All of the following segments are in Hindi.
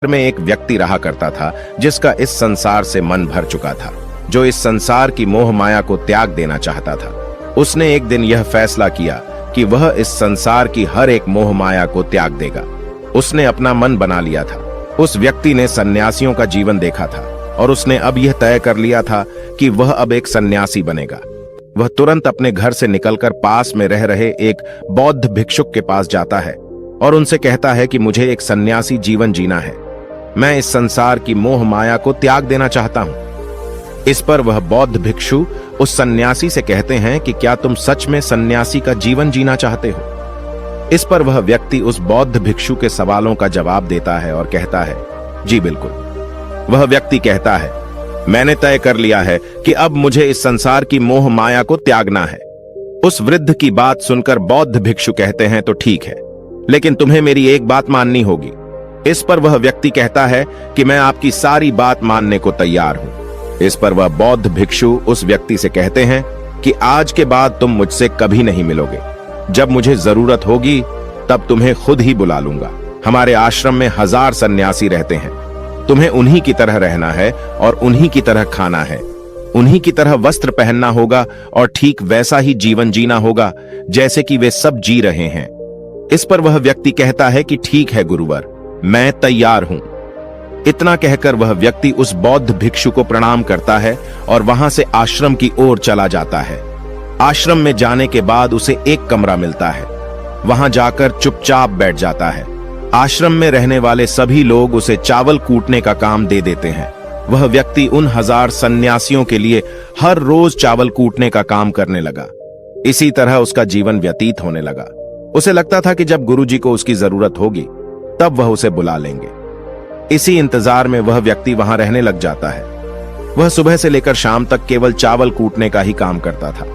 में एक व्यक्ति रहा करता था जिसका इस संसार से मन भर चुका था, जो इस संसार की मोह माया को त्याग देना चाहता था। उसने एक दिन यह फैसला किया कि वह इस संसार की हर एक मोह माया को त्याग देगा। उसने अपना मन बना लिया था। उस व्यक्ति ने सन्यासियों का जीवन देखा था और उसने अब यह तय कर लिया था कि वह अब एक सन्यासी बनेगा। वह तुरंत अपने घर से निकलकर पास में रह रहे एक बौद्ध भिक्षुक के पास जाता है और उनसे कहता है कि मुझे एक सन्यासी जीवन जीना है। मैं इस संसार की मोह माया को त्याग देना चाहता हूं। इस पर वह बौद्ध भिक्षु उस सन्यासी से कहते हैं कि क्या तुम सच में सन्यासी का जीवन जीना चाहते हो? इस पर वह व्यक्ति उस बौद्ध भिक्षु के सवालों का जवाब देता है और कहता है, जी बिल्कुल। वह व्यक्ति कहता है, मैंने तय कर लिया है कि अब मुझे इस संसार की मोह माया को त्यागना है। उस वृद्ध की बात सुनकर बौद्ध भिक्षु कहते हैं, तो ठीक है, लेकिन तुम्हें मेरी एक बात माननी होगी। इस पर वह व्यक्ति कहता है कि मैं आपकी सारी बात मानने को तैयार हूं। इस पर वह बौद्ध भिक्षु उस व्यक्ति से कहते हैं कि आज के बाद तुम मुझसे कभी नहीं मिलोगे। जब मुझे जरूरत होगी तब तुम्हें खुद ही बुला लूंगा। हमारे आश्रम में 1000 सन्यासी रहते हैं। तुम्हें उन्हीं की तरह रहना है और उन्हीं की तरह खाना है, उन्हीं की तरह वस्त्र पहनना होगा और ठीक वैसा ही जीवन जीना होगा जैसे कि वे सब जी रहे हैं। इस पर वह व्यक्ति कहता है कि ठीक है गुरुवर, मैं तैयार हूं। इतना कहकर वह व्यक्ति उस बौद्ध भिक्षु को प्रणाम करता है और वहां से आश्रम की ओर चला जाता है। आश्रम में जाने के बाद उसे एक कमरा मिलता है। वहां जाकर चुपचाप बैठ जाता है। आश्रम में रहने वाले सभी लोग उसे चावल कूटने का काम दे देते हैं। वह व्यक्ति उन 1000 सन्यासियों के लिए हर रोज चावल कूटने का काम करने लगा। इसी तरह उसका जीवन व्यतीत होने लगा। उसे लगता था कि जब गुरुजी को उसकी जरूरत होगी तब वह उसे बुला लेंगे। इसी इंतजार में वह व्यक्ति वहां रहने लग जाता है। वह सुबह से लेकर शाम तक केवल चावल कूटने का ही काम करता था।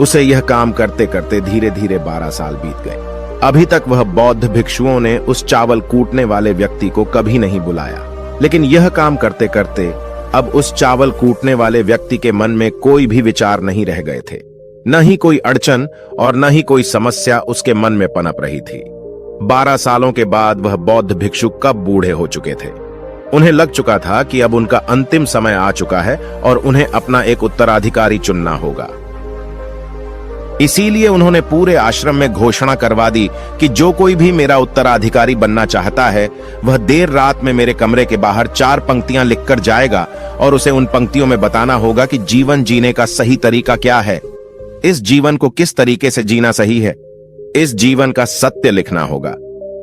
उसे यह काम करते करते धीरे धीरे 12 साल बीत गए। अभी तक वह बौद्ध भिक्षुओं ने उस चावल कूटने वाले व्यक्ति को कभी नहीं बुलाया, लेकिन यह काम करते करते अब उस चावल कूटने वाले व्यक्ति के मन में कोई भी विचार नहीं रह गए थे। न ही कोई अड़चन और न ही कोई समस्या उसके मन में पनप रही थी। 12 सालों के बाद वह बौद्ध भिक्षु कब बूढ़े हो चुके थे। उन्हें लग चुका था कि अब उनका अंतिम समय आ चुका है और उन्हें अपना एक उत्तराधिकारी चुनना होगा। इसीलिए उन्होंने पूरे आश्रम में घोषणा करवा दी कि जो कोई भी मेरा उत्तराधिकारी बनना चाहता है वह देर रात में मेरे कमरे के बाहर 4 पंक्तियां लिखकर जाएगा और उसे उन पंक्तियों में बताना होगा कि जीवन जीने का सही तरीका क्या है, इस जीवन को किस तरीके से जीना सही है। इस जीवन का सत्य लिखना होगा,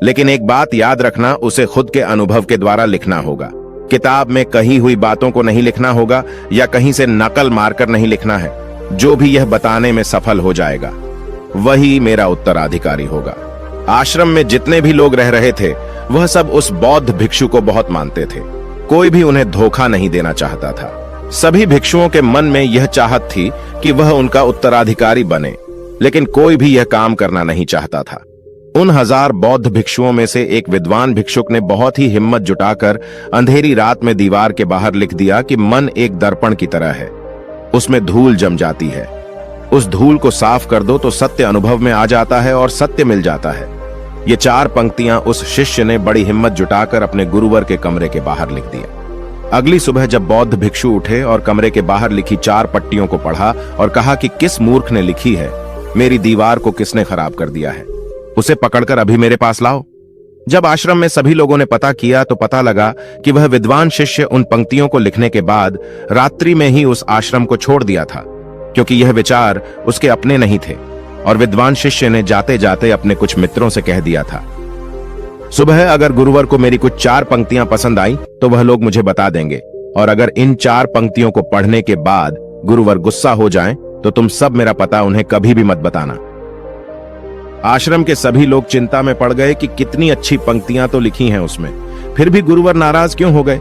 लेकिन एक बात याद रखना, उसे खुद के अनुभव के द्वारा लिखना होगा। किताब में कही हुई बातों को नहीं लिखना होगा या कहीं से नकल मारकर नहीं लिखना है। जो भी यह बताने में सफल हो जाएगा वही मेरा उत्तराधिकारी होगा। आश्रम में जितने भी लोग रह रहे थे वह सब उस बौद्ध भिक्षु को बहुत मानते थे। कोई भी उन्हें धोखा नहीं देना चाहता था। सभी भिक्षुओं के मन में यह चाहत थी कि वह उनका उत्तराधिकारी बने, लेकिन कोई भी यह काम करना नहीं चाहता था। उन 1000 बौद्ध भिक्षुओं में से एक विद्वान भिक्षुक ने बहुत ही हिम्मत जुटाकर अंधेरी रात में दीवार के बाहर लिख दिया कि मन एक दर्पण की तरह है, उसमें धूल जम जाती है। उस धूल को साफ कर दो तो सत्य अनुभव में आ जाता है और सत्य मिल जाता है। ये 4 पंक्तियां उस शिष्य ने बड़ी हिम्मत जुटाकर अपने गुरुवर के कमरे के बाहर लिख दिया। अगली सुबह जब बौद्ध भिक्षु उठे और कमरे के बाहर लिखी 4 पट्टियों को पढ़ा और कहा कि किस मूर्ख ने लिखी है, मेरी दीवार को किसने खराब कर दिया है, उसे पकड़कर अभी मेरे पास लाओ। जब आश्रम में सभी लोगों ने पता किया तो पता लगा कि वह विद्वान शिष्य उन पंक्तियों को लिखने के बाद रात्रि में ही उस आश्रम को छोड़ दिया था, क्योंकि यह विचार उसके अपने नहीं थे और विद्वान शिष्य ने जाते जाते अपने कुछ मित्रों से कह दिया था, सुबह अगर गुरुवर को मेरी कुछ 4 पंक्तियां पसंद आई तो वह लोग मुझे बता देंगे, और अगर इन 4 पंक्तियों को पढ़ने के बाद गुरुवर गुस्सा हो जाएं तो तुम सब मेरा पता उन्हें कभी भी मत बताना। आश्रम के सभी लोग चिंता में पड़ गए कि कितनी अच्छी पंक्तियां तो लिखी हैं उसमें, फिर भी गुरुवर नाराज क्यों हो गए।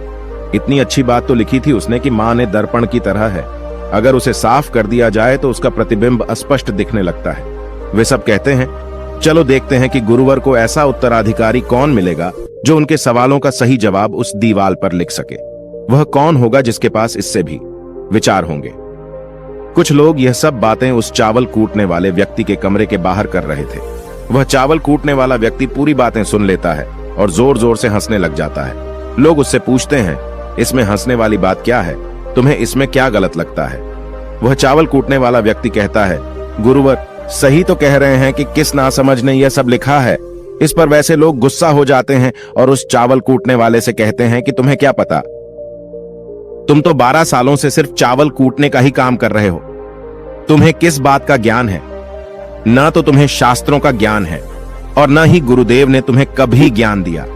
इतनी अच्छी बात तो लिखी थी उसने कि मां ने दर्पण की तरह है, अगर उसे साफ कर दिया जाए तो उसका प्रतिबिंब अस्पष्ट दिखने लगता है। वे सब कहते हैं, चलो देखते हैं कि गुरुवर को ऐसा उत्तराधिकारी कौन मिलेगा जो उनके सवालों का सही जवाब उस दीवार पर लिख सके। वह कौन होगा जिसके पास इससे भी विचार होंगे। कुछ लोग यह सब बातें उस चावल कूटने वाले व्यक्ति के कमरे के बाहर कर रहे थे। वह चावल कूटने वाला व्यक्ति पूरी बातें सुन लेता है और जोर जोर से हंसने लग जाता है। लोग उससे पूछते हैं, इसमें हंसने वाली बात क्या है? तुम्हें इसमें क्या गलत लगता है? वह चावल कूटने वाला व्यक्ति कहता है, गुरुवर सही तो कह रहे हैं कि किस नासमझ ने यह सब लिखा है। इस पर वैसे लोग गुस्सा हो जाते हैं और उस चावल कूटने वाले से कहते हैं कि तुम्हें क्या पता, तुम तो 12 सालों से सिर्फ चावल कूटने का ही काम कर रहे हो। तुम्हें किस बात का ज्ञान है? ना तो तुम्हें शास्त्रों का ज्ञान है और न ही गुरुदेव ने तुम्हें कभी ज्ञान दिया।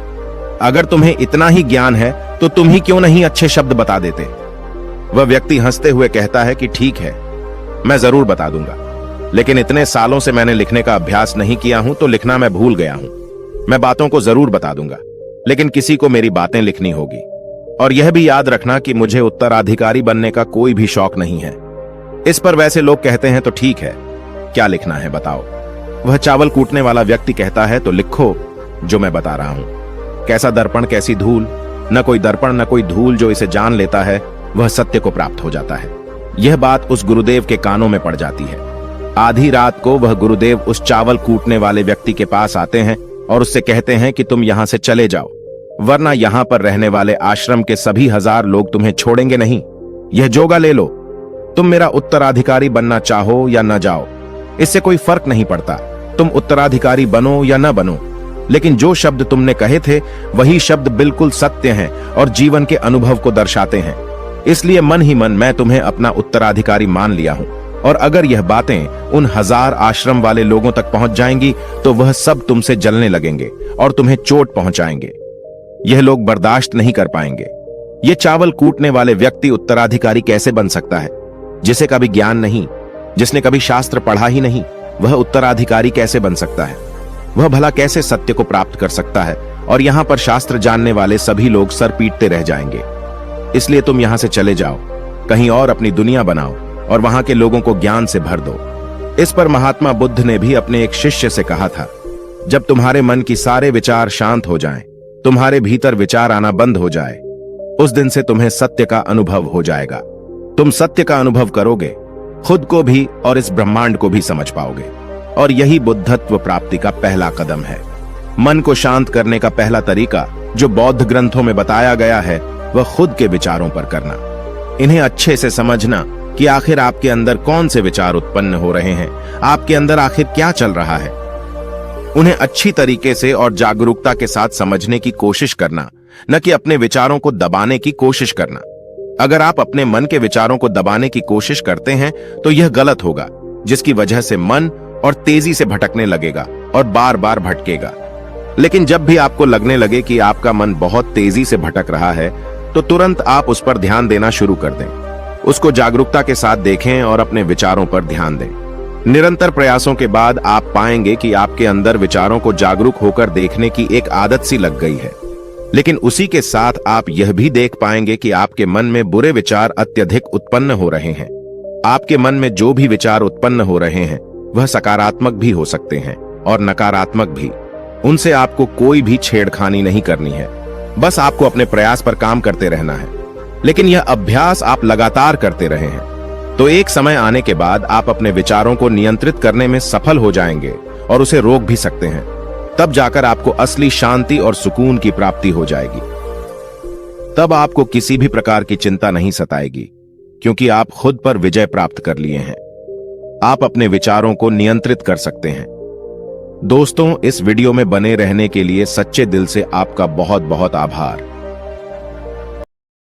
अगर तुम्हें इतना ही ज्ञान है तो तुम ही क्यों नहीं अच्छे शब्द बता देते? वह व्यक्ति हंसते हुए कहता है कि ठीक है, मैं जरूर बता दूंगा, लेकिन इतने सालों से मैंने लिखने का अभ्यास नहीं किया हूं तो लिखना मैं भूल गया हूं। मैं बातों को जरूर बता दूंगा, लेकिन किसी को मेरी बातें लिखनी होगी। और यह भी याद रखना कि मुझे उत्तराधिकारी बनने का कोई भी शौक नहीं है। इस पर वैसे लोग कहते हैं, तो ठीक है, क्या लिखना है बताओ? वह चावल कूटने वाला व्यक्ति कहता है, तो लिखो जो मैं बता रहा हूं। कैसा दर्पण कैसी धूल, न कोई दर्पण न कोई धूल, जो इसे जान लेता है वह सत्य को प्राप्त हो जाता है। यह बात उस गुरुदेव के कानों में पड़ जाती है। आधी रात को वह गुरुदेव उस चावल कूटने वाले व्यक्ति के पास आते हैं और उससे कहते हैं कि तुम यहां से चले जाओ, वरना यहां पर रहने वाले आश्रम के सभी 1000 लोग तुम्हें छोड़ेंगे नहीं। यह जोगा ले लो, तुम मेरा उत्तराधिकारी बनना चाहो या न जाओ, इससे कोई फर्क नहीं पड़ता। तुम उत्तराधिकारी बनो या न बनो, लेकिन जो शब्द तुमने कहे थे वही शब्द बिल्कुल सत्य हैं और जीवन के अनुभव को दर्शाते हैं। इसलिए मन ही मन मैं तुम्हें अपना उत्तराधिकारी मान लिया हूं। और अगर यह बातें उन 1000 आश्रम वाले लोगों तक पहुंच जाएंगी तो वह सब तुमसे जलने लगेंगे और तुम्हें चोट पहुंचाएंगे। यह लोग बर्दाश्त नहीं कर पाएंगे। यह चावल कूटने वाले व्यक्ति उत्तराधिकारी कैसे बन सकता है? जिसे कभी ज्ञान नहीं, जिसने कभी शास्त्र पढ़ा ही नहीं, वह उत्तराधिकारी कैसे बन सकता है? वह भला कैसे सत्य को प्राप्त कर सकता है? और यहां पर शास्त्र जानने वाले सभी लोग सर पीटते रह जाएंगे। इसलिए तुम यहां से चले जाओ, कहीं और अपनी दुनिया बनाओ और वहां के लोगों को ज्ञान से भर दो। इस पर महात्मा बुद्ध ने भी अपने एक शिष्य से कहा था, जब तुम्हारे मन की सारे विचार शांत हो जाएं, तुम्हारे भीतर विचार आना बंद हो जाए, उस दिन से तुम्हें सत्य का अनुभव हो जाएगा। तुम सत्य का अनुभव करोगे, खुद को भी और इस ब्रह्मांड को भी समझ पाओगे। और यही बुद्धत्व प्राप्ति का पहला कदम है। मन को शांत करने का पहला तरीका जो बौद्ध ग्रंथों में बताया गया है वह खुद के विचारों पर करना। इन्हें अच्छे से समझना कि आखिर आपके अंदर कौन से विचार उत्पन्न हो रहे हैं, आपके अंदर आखिर क्या चल रहा है। उन्हें अच्छी तरीके से और जागरूकता के साथ समझने की कोशिश करना, न कि अपने विचारों को दबाने की कोशिश करना। अगर आप अपने मन के विचारों को दबाने की कोशिश करते हैं तो यह गलत होगा, जिसकी वजह से मन और तेजी से भटकने लगेगा और बार बार भटकेगा। लेकिन जब भी आपको लगने लगे कि आपका मन बहुत तेजी से भटक रहा है तो तुरंत आप उस पर ध्यान देना शुरू कर दें। उसको जागरूकता के साथ देखें और अपने विचारों पर ध्यान दें। निरंतर प्रयासों के बाद आप पाएंगे कि आपके अंदर विचारों को जागरूक होकर देखने की एक आदत सी लग गई है। लेकिन उसी के साथ आप यह भी देख पाएंगे कि आपके मन में बुरे विचार अत्यधिक उत्पन्न हो रहे हैं। आपके मन में जो भी विचार उत्पन्न हो रहे हैं वह सकारात्मक भी हो सकते हैं और नकारात्मक भी। उनसे आपको कोई भी छेड़खानी नहीं करनी है, बस आपको अपने प्रयास पर काम करते रहना है। लेकिन यह अभ्यास आप लगातार करते रहे हैं तो एक समय आने के बाद आप अपने विचारों को नियंत्रित करने में सफल हो जाएंगे और उसे रोक भी सकते हैं। तब जाकर आपको असली शांति और सुकून की प्राप्ति हो जाएगी। तब आपको किसी भी प्रकार की चिंता नहीं सताएगी, क्योंकि आप खुद पर विजय प्राप्त कर लिए हैं। आप अपने विचारों को नियंत्रित कर सकते हैं। दोस्तों, इस वीडियो में बने रहने के लिए सच्चे दिल से आपका बहुत बहुत आभार।